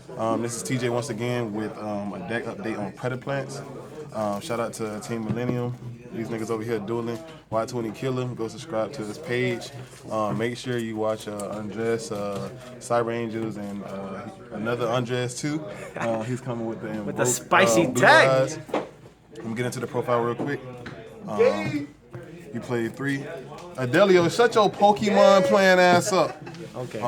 This is TJ once again with a deck update on Predaplants. Shout out to Team Millennium. These niggas over here dueling. Y20 Killer. Go subscribe to this page. Make sure you watch Undress, Cyber Angels, and another Undress too. He's coming with the Invoked, with the spicy Blue tag. Eyes. I'm gonna get into the profile real quick. You played 3. Adelio, shut your Pokemon playing ass up. Okay.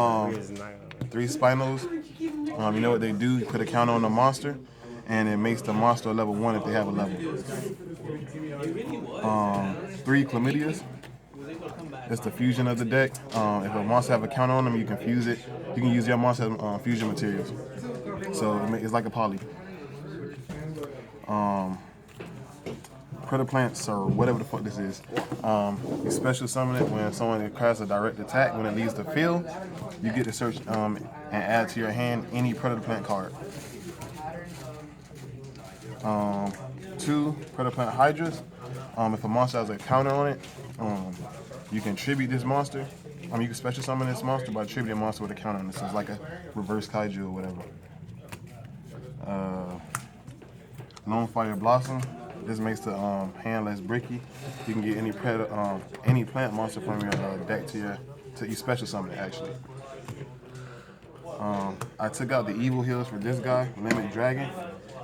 3 Spinos. You know what they do? You put a counter on the monster, and it makes the monster a level 1 if they have a level. 3 Chlamydias. It's the fusion of the deck. If a monster have a counter on them, you can fuse it. You can use your monster as fusion materials. So it's like a poly. Predaplants, or whatever the fuck this is. You special summon it when someone casts a direct attack. When it leaves the field, you get to search and add to your hand any Predaplant card. 2 Predaplant Hydras. If a monster has a counter on it, you can tribute this monster. You can special summon this monster by tributing a monster with a counter on it. So it's like a reverse kaiju or whatever. Lone Fire Blossom. This makes the hand less bricky. You can get any plant monster from your deck to your special summon it actually. I took out the evil heals for this guy, Limit Dragon.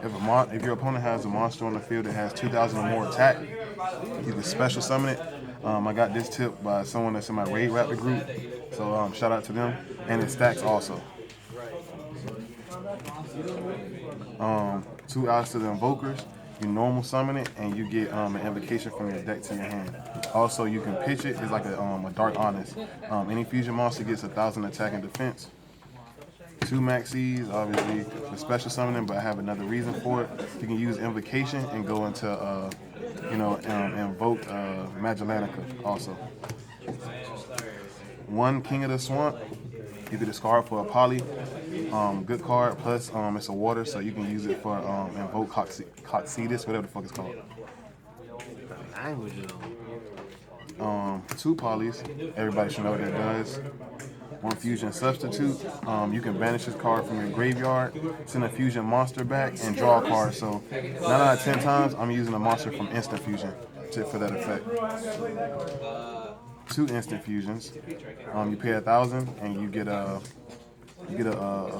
If your opponent has a monster on the field that has 2,000 or more attack, you can special summon it. I got this tip by someone that's in my Raid Raptor group, so shout out to them. And it stacks also. 2 Eyes to the Invokers. You normal summon it, and you get an invocation from your deck to your hand. Also, you can pitch it. It's like a Dark Honest. Any fusion monster gets 1,000 attack and defense. 2 Maxis, obviously for special summoning, but I have another reason for it. You can use invocation and go into, invoke Magellanica also. 1 King of the Swamp. You can discard for a poly. Good card, plus it's a water, so you can use it for invoke Coxidus, whatever the fuck it's called. 2 polys. Everybody should know what that does. 1 fusion substitute. You can banish this card from your graveyard, send a fusion monster back, and draw a card. So 9 out of 10 times, I'm using a monster from instant fusion for that effect. 2 instant fusions. You pay 1,000, and you get a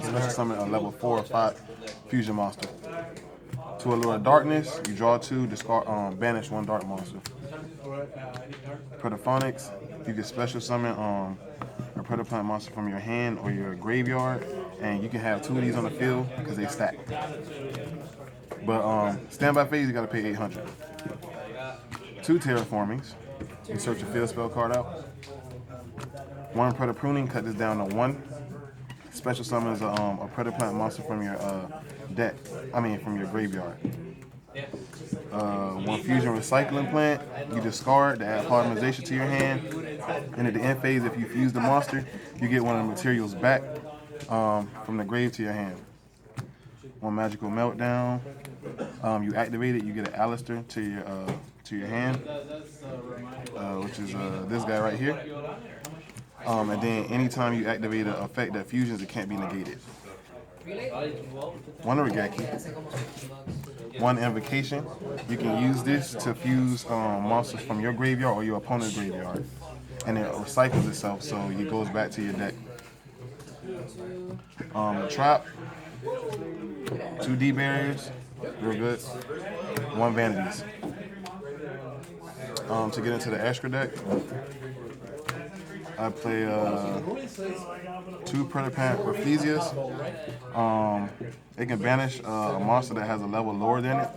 special summon a level 4 or 5 fusion monster. 2 Allure of Darkness. You draw 2, discard, banish 1 dark monster. Predaphonics. You can special summon a Predaplant monster from your hand or your graveyard, and you can have 2 of these on the field because they stack. But standby phase, you gotta pay 800. 2 Terraformings. You search your field spell card out. 1 Predapruning, cut this down to 1. Special summons a Predaplant monster from your deck. From your graveyard. 1 Fusion Recycling Plant. You discard to add polymerization to your hand. And at the end phase, if you fuse the monster, you get 1 of the materials back from the grave to your hand. 1 Magical Meltdown. You activate it, you get an Alistair to your hand, which is this guy right here. And then anytime you activate an effect that fusions, it can't be negated. 1 Regaki. 1 Invocation. You can use this to fuse monsters from your graveyard or your opponent's graveyard. And it recycles itself, so it goes back to your deck. A Trap. 2 D barriers. Real good. 1 Vanities. To get into the extra deck, I play 2 Predaplant Rafflesias. It can banish a monster that has a level lower than it.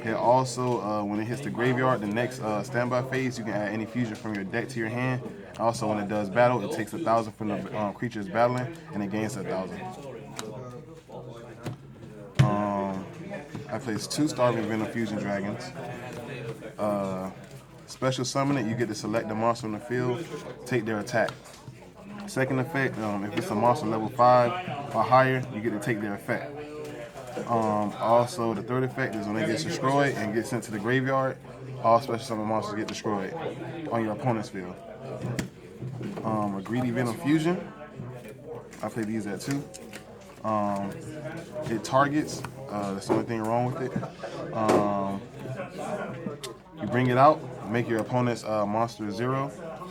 It also, when it hits the graveyard, the next standby phase, you can add any fusion from your deck to your hand. Also, when it does battle, it takes 1,000 from the creatures battling, and it gains 1,000. I place 2 Starving Venom Fusion Dragons. Special summon it, you get to select the monster on the field, take their attack. Second effect, if it's a monster level 5 or higher, you get to take their effect. Also, the third effect is when it gets destroyed and gets sent to the graveyard, all special summon monsters get destroyed on your opponent's field. A Greedy Venom Fusion. I play these at 2. It targets. That's the only thing wrong with it. You bring it out, make your opponent's monster 0,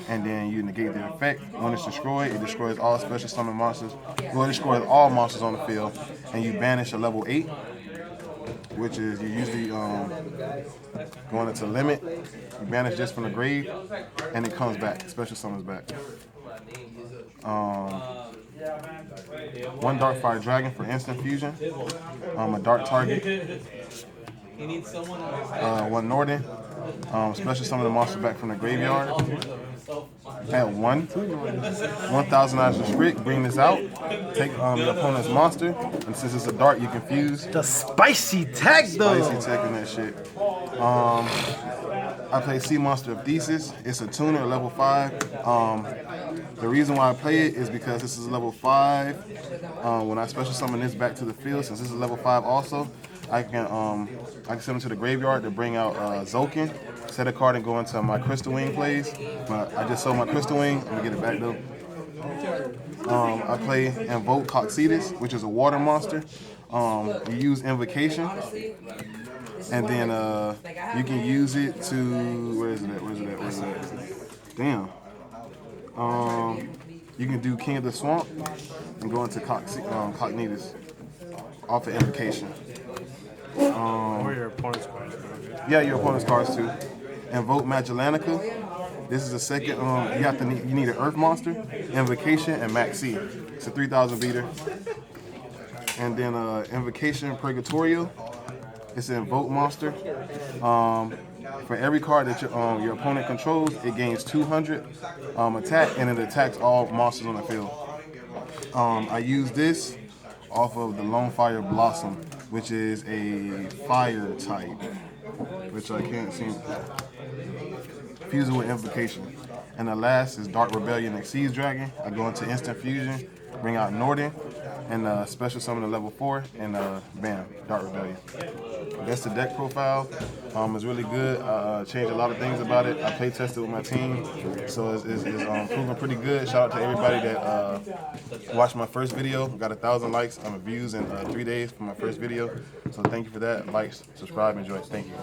and then you negate the effect. When it's destroyed, it destroys all special summon monsters. Well, it destroys all monsters on the field, and you banish a level 8, which is you usually going into limit. You banish this from the grave, and it comes back. Special summons back. One Darkfire Dragon for instant fusion. A dark target. One Norden. Special summon the monster back from the graveyard. At 1,000 Azure Script. Bring this out. Take your opponent's monster, and since it's a dart, you can fuse. The spicy tech though. Spicy tech and that shit. I play Sea Monster of Thesis. It's a tuner, level 5. The reason why I play it is because this is level 5. When I special summon this back to the field, since this is level 5 also, I can send it to the graveyard to bring out Zokin, set a card and go into my Crystal Wing plays. But I just sold my Crystal Wing. I'm gonna get it back though. I play Invoke Coxitus, which is a water monster. You use Invocation, and then you can use it to where is it at? Damn. You can do King of the Swamp and go into Coxitus off of Invocation. Or your opponent's cards. Yeah, your opponent's cards too. Invoke Magellanica. This is a second. You need an Earth monster, Invocation, and Max C. It's a 3,000 beater. And then Invocation Purgatorio. It's an Invoke monster. For every card that your opponent controls, it gains 200 attack, and it attacks all monsters on the field. I use this off of the Lone Fire Blossom, which is a fire type, which I can't seem. Fuse it with Invocation. And the last is Dark Rebellion Exceeds Dragon. I go into instant fusion, bring out Norden, and special summon to level 4, and bam, Dark Rebellion. That's the deck profile. It's really good. Changed a lot of things about it. I play tested with my team, so it's proving pretty good. Shout out to everybody that watched my first video. Got 1,000 likes and views in 3 days for my first video. So thank you for that. Like, subscribe, enjoy. Thank you.